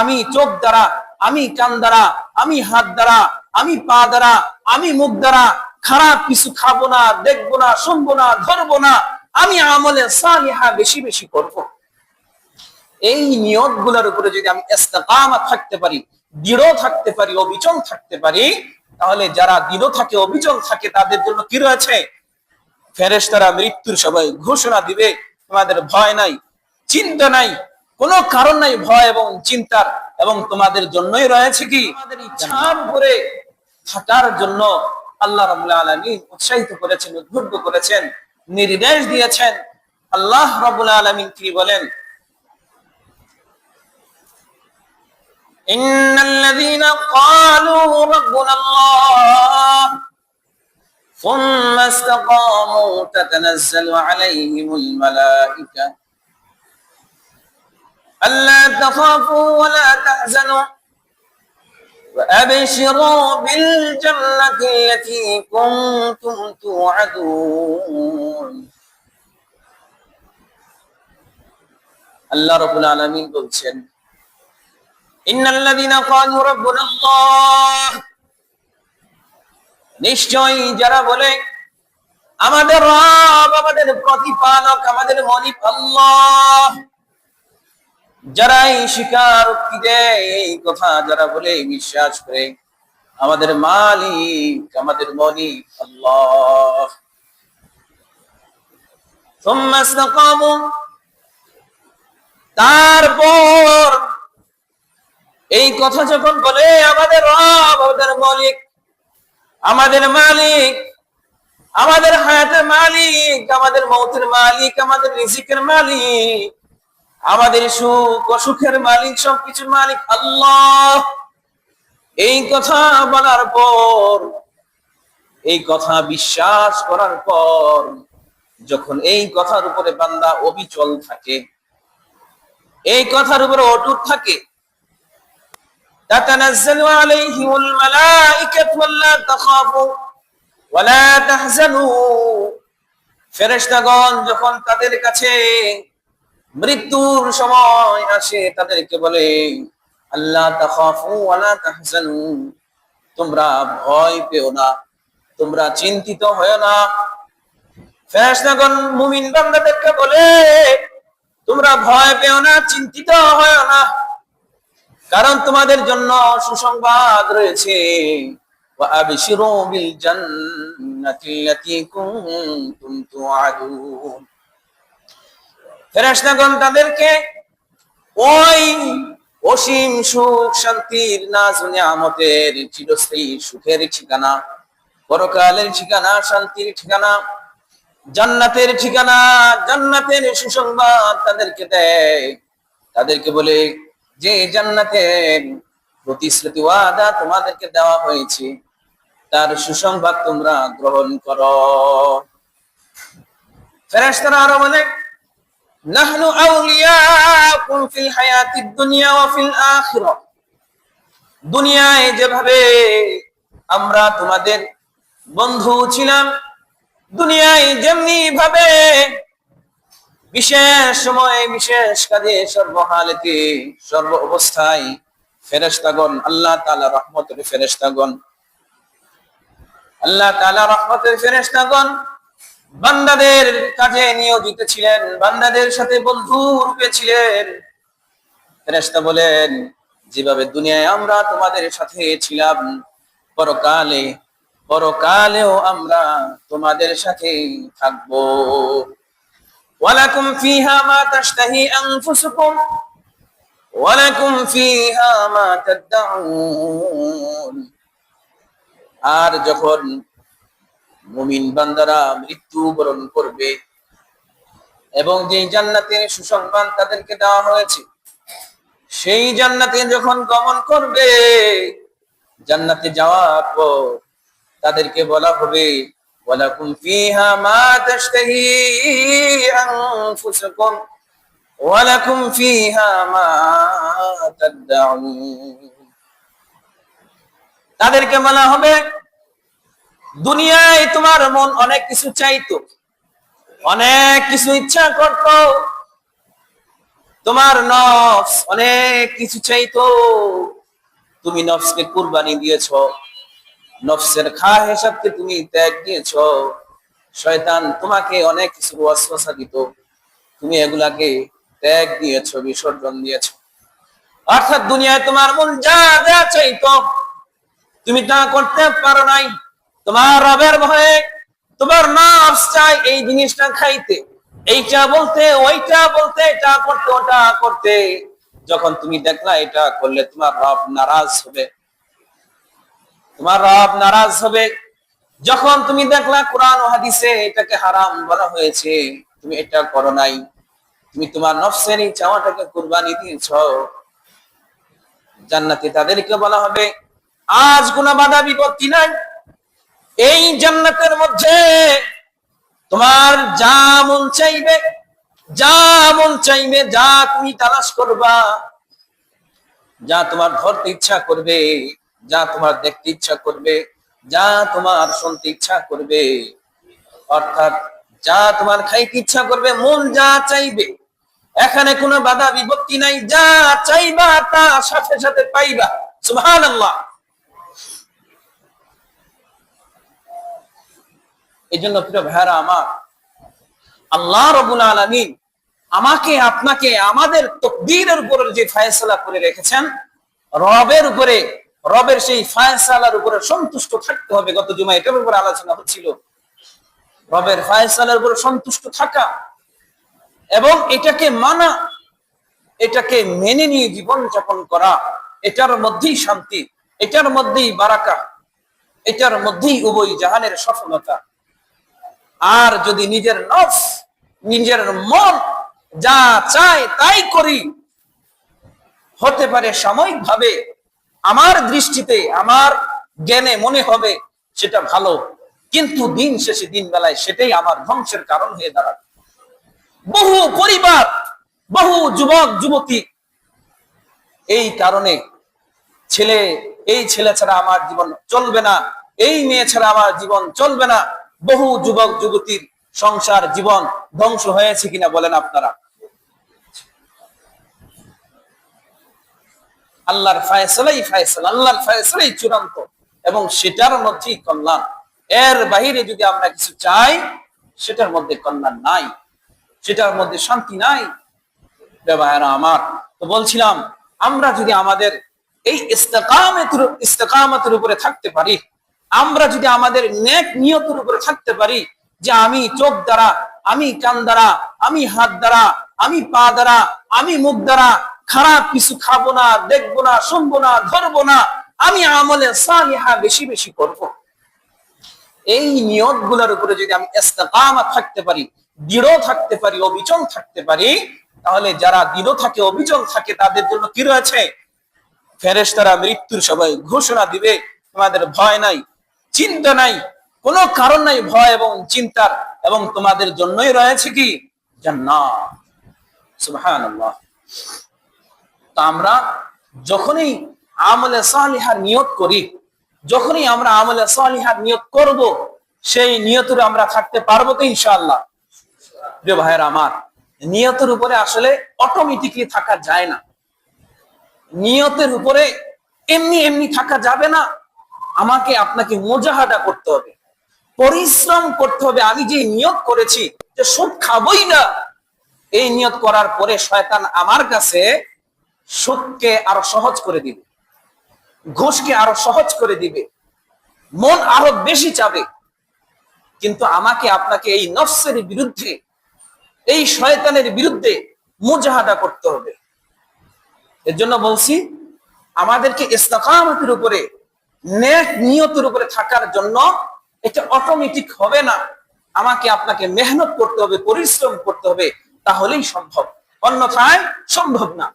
আমি চোখ দ্বারা, আমি কান দ্বারা, আমি হাত দ্বারা, আমি পা দ্বারা, আমি মুখ দ্বারা খারাপ কিছু খাবো না, দেখবো না, শুনবো না, ধরবো না, আমি আমলে সালিহা বেশি বেশি করব। এই নিয়ত গুলার উপরে যদি আমি ইস্তেকামত থাকতে পারি, দৃঢ় থাকতে পারি, অবিচল থাকতে পারি, তাহলে যারা দৃঢ় থাকে, অবিচল থাকে, তাদের জন্য কি রয়েছে? ফেরেশতারা মৃত্যুর সময় ঘোষণা দিবে, তোমাদের ভয় নাই, চিন্তা নাই, কোনো কারণ নাই ভয় এবং চিন্তার, এবং তোমাদের জন্যই রয়েছে কি? আমাদের ইচ্ছার উপরে থাকার জন্য আল্লাহ রাব্বুল আলামিন উৎসাহিত করেছেন, উদ্বুদ্ধ করেছেন, নির্দেশ দিয়েছেন। আল্লাহ রাব্বুল আলামিন কি বলেন? ইন্নাল্লাযীনা ক্বালু রাব্বুনাল্লাহ ثم استقاموا تتنزل عليهم الملائكة ألا تخافوا ولا تحزنوا وأبشروا بالجنة التي كنتم توعدون الله رب العالمين বলছেন إن الذين قالوا ربنا الله নিশ্চয়ই যারা বলে আমাদের রব, আমাদের প্রতিপালক, আমাদের মালিক আল্লাহ, যারা এই স্বীকারোক্তি দেয়, এই কথা যারা বলে, বিশ্বাস করে আমাদের মালিক, আমাদের মালিক আল্লাহ, সুম্মা ইসতাকামু, তারপর এই কথা যখন বলে আমাদের রব, আমাদের মালিক, আমাদের মালিক, আমাদের হায়াতের মালিক, আমাদের মৌতের মালিক, আমাদের রিজিকের মালিক, আমাদের সুখ অসুখের মালিক, সবকিছুর মালিক আল্লাহ, এই কথা বলার পর, এই কথা বিশ্বাস করার পর, যখন এই কথার উপরে বান্দা অবিচল থাকে, এই কথার উপরে অটুট থাকে, تتنزل عليهم الملائكة ولا تخافوا ولا تحزنوا, ফেরেশতাগণ যখন তাদের কাছে মৃত্যুর সময় আসে, তাদেরকে বলে আল্লাহ তাখাফু ওয়ালা তাহজানু, তোমরা ভয় পেও না, তোমরা চিন্তিত হয় না। ফেরেশতাগণ মুমিন বান্দাদেরকে বলে তোমরা ভয় পেও না, চিন্তিত হয় না, কারণ তোমাদের জন্য সুসংবাদ রয়েছে। ওয়া আবশিরু বিল জান্নাতি আল্লাতী কুনতুম তুআদুন, ফেরেশতাগণ তাদেরকে ওই অসীম সুখ শান্তির, নাজ নিয়ামতের, চিরস্থায়ী সুখের ঠিকানা, পরকালের ঠিকানা, শান্তির ঠিকানা, জান্নাতের ঠিকানা, জান্নাতের সুসংবাদ তাদেরকে দেয়। তাদেরকে বলে যে জান্নাতের প্রতিশ্রুতি ওয়াদা তোমাদেরকে দেওয়া হয়েছে, তার সুসংবাদ তোমরা গ্রহণ করো। ফেরেশতারা আরো বলে নাহনু আউলিয়াকুম ফিল হায়াতিদ দুনিয়া ওয়া ফিল আখিরাহ, দুনিয়ায় যেভাবে আমরা তোমাদের বন্ধু ছিলাম, দুনিয়ায় যেমনি ভাবে বিশেষ সময়ে, বিশেষ কাজে, সর্বহালতে, সর্ব অবস্থায় ফেরেশতাগণ, আল্লাহ তাআলা রহমতের ফেরেশতাগণ, আল্লাহ তাআলা রহমতের ফেরেশতাগণ বান্দাদের কাজে নিয়োজিত ছিলেন, বান্দাদের সাথে বন্ধু রূপে ছিলেন। ফেরেশতা বলেন যেভাবে দুনিয়ায় আমরা তোমাদের সাথে ছিলাম, পরকালেও আমরা তোমাদের সাথে থাকবো। ওয়ালাকুম ফিহা মা তাশতাহি আনফুসুকুম ওয়ালাকুম ফিহা মা তাদউন, আর যখন মুমিন বান্দারা মৃত্যুবরণ করবে এবং যে জান্নাতের সুসংবাদ তাদেরকে দেওয়া হয়েছে, সেই জান্নাতে যখন গমন করবে, জান্নাতে যাওয়ার পর তাদেরকে বলা হবে ওয়ালাকুম ফিহা মা তাশতাহি আনফুসুকুম ওয়ালাকুম ফিহা মা তাদউন, তাদেরকে বলা হবে দুনিয়ায় তোমার মন অনেক কিছু চাইতো, অনেক কিছু ইচ্ছা করত, তোমার নফস অনেক কিছু চাইতো, তুমি নফসকে কুরবানি দিয়েছো, নফসের খাহেসাতকে তুমি ত্যাগ দিয়েছো। শয়তান তোমাকে অনেক কিছু ওয়াসওয়াসা দিত, তুমি এগুলাকে ত্যাগ দিয়েছো, বিসর্জন দিয়েছো। অর্থাৎ দুনিয়ায় তোমার মন যা যা চাইতো তুমি তা করতে পারো নাই। তোমার রবের ভয়ে তোমার নফস চাই এই জিনিসটা খাইতে, এইটা বলতে, ওইটা বলতে, এটা করতে, ওটা করতে। যখন তুমি দেখলা এটা করলে তোমার রব নারাজ হবে, তোমার রব নারাজ হবে। যখন তুমি দেখলা কোরআন ও হাদিসে এটাকে হারাম বলা হয়েছে, তুমি এটা করো নাই, তুমি তোমার নফসের এই চাওয়াটাকে কুরবানি দিয়েছো। জান্নাতে তাদেরকে বলা হবে আজ কোনো বাধা বিপত্তি নাই, এই জান্নাতের মধ্যে তোমার যা মন চাইবে, যা মন চাইবে, যা তুমি তালাশ করবা, যা তোমার ধরতে ইচ্ছা করবে, যা তোমার দেখতে ইচ্ছা করবে, যা তোমার শুনতে ইচ্ছা করবে, অর্থাৎ যা তোমার খাইতে ইচ্ছা করবে, মন যা চাইবে, এখানে কোনো বাধা বিপত্তি নাই, যা চাইবা তা সাথে সাথে পাইবা। সুবহানাল্লাহ। এই জন্য প্রিয় ভাইরা আমার, আল্লাহ রাব্বুল আলামিন আমাকে আপনাকে আমাদের তাকদীরের উপরে যে ফয়সালা করে রেখেছেন, রবের উপরে, রবের সেই ফয়সালার উপরে সন্তুষ্ট থাকতে হবে। গত জুমায় এটার উপরে আলোচনা হচ্ছিল, রবের ফয়সালার উপরে সন্তুষ্ট থাকা এবং এটাকে মানা, এটাকে মেনে নিয়ে জীবন যাপন করা, এটার মধ্যেই শান্তি, এটার মধ্যেই বারাকা, এটার মধ্যেই উভয় জাহানের সফলতা। আর যদি নিজের নফস, নিজের মন যা চায় তাই করি, হতে পারে সাময়িক ভাবে আমার দৃষ্টিতে, আমার জ্ঞানে মনে হবে সেটা ভালো, কিন্তু দিন শেষে, দিন বেলায় সেটাই আমার ধ্বংসের কারণ হয়ে দাঁড়াবে। বহু পরিবার, বহু যুবক যুবতী এই কারণে ছেলে, এই ছেলে ছাড়া আমার জীবন চলবে না, এই মেয়ে ছাড়া আমার জীবন চলবে না, বহু যুবক যুবতীর সংসার জীবন ধ্বংস হয়েছে কিনা বলেন আপনারা? আল্লাহর ফয়সালাই ফয়সালা, আল্লাহর ফয়সালাই চূড়ান্ত এবং সেটার মধ্যেই কল্যাণ। এর বাহিরে যদি আমরা কিছু চাই, সেটার মধ্যে কল্যাণ নাই, সেটার মধ্যে শান্তি নাই। ভাইরা আমার, তো বলছিলাম আমরা যদি আমাদের এই ইস্তেকামতের উপরে থাকতে পারি, আমরা যদি আমাদের নেক নিয়তের উপরে থাকতে পারি যে আমি চোখ দ্বারা, আমি কান দ্বারা, আমি হাত দ্বারা, আমি পা দ্বারা, আমি মুখ দ্বারা খারাপ কিছু খাবো না, দেখবো না, শুনবো না, ধরবো না, আমি আমলে সালিহা বেশি বেশি করব। এই নিয়ত গুলোর উপরে যদি আমি ইস্তেকামত থাকতে পারি, দৃঢ় থাকতে পারি, অবিচল থাকতে পারি, তাহলে যারা দৃঢ় থাকে, অবিচল থাকে, তাদের জন্য কি রয়েছে? ফেরেশতারা মৃত্যুর সবাই ঘোষণা দিবে তোমাদের ভয় নাই, চিন্তা নাই, কোনো কারণ নাই ভয় এবং চিন্তার, এবং তোমাদের জন্যই রয়েছে কি? জান্নাত। সুবহানাল্লাহ। তো আমরা যখনই আমলে সালিহার নিয়ত করি, যখনই আমরা আমলে সালিহার নিয়ত করব, সেই নিয়তের আমরা থাকতে পারবো তো ইনশাআল্লাহ? প্রিয় ভাইয়েরা আমার, নিয়তের উপরে আসলে অটোমেটিকলি থাকা যায় না, নিয়তের উপরে এমনি এমনি থাকা যাবে না। আমাকে আপনাকে মুজাহাদা করতে হবে, পরিশ্রম করতে হবে। আমি যে নিয়ত করেছি যে সুদ খাবই না, এই নিয়ত করার পরে শয়তান আমার কাছে সুদকে আরো সহজ করে দিবে, ঘুষকে আরো সহজ করে দিবে, মন আরো বেশি চাবে। কিন্তু আমাকে আপনাকে এই নফসের বিরুদ্ধে, এই শয়তানের বিরুদ্ধে মুজাহাদা করতে হবে। এর জন্য বলছি আমাদেরকে ইস্তেকামতের উপরে, নেক নিয়তের উপরে থাকার জন্য এটা অটোমেটিক হবে না, আমাকে আপনাকে মেহনত করতে হবে, পরিশ্রম করতে হবে, তাহলেই সম্ভব, অন্যথায় সম্ভব না।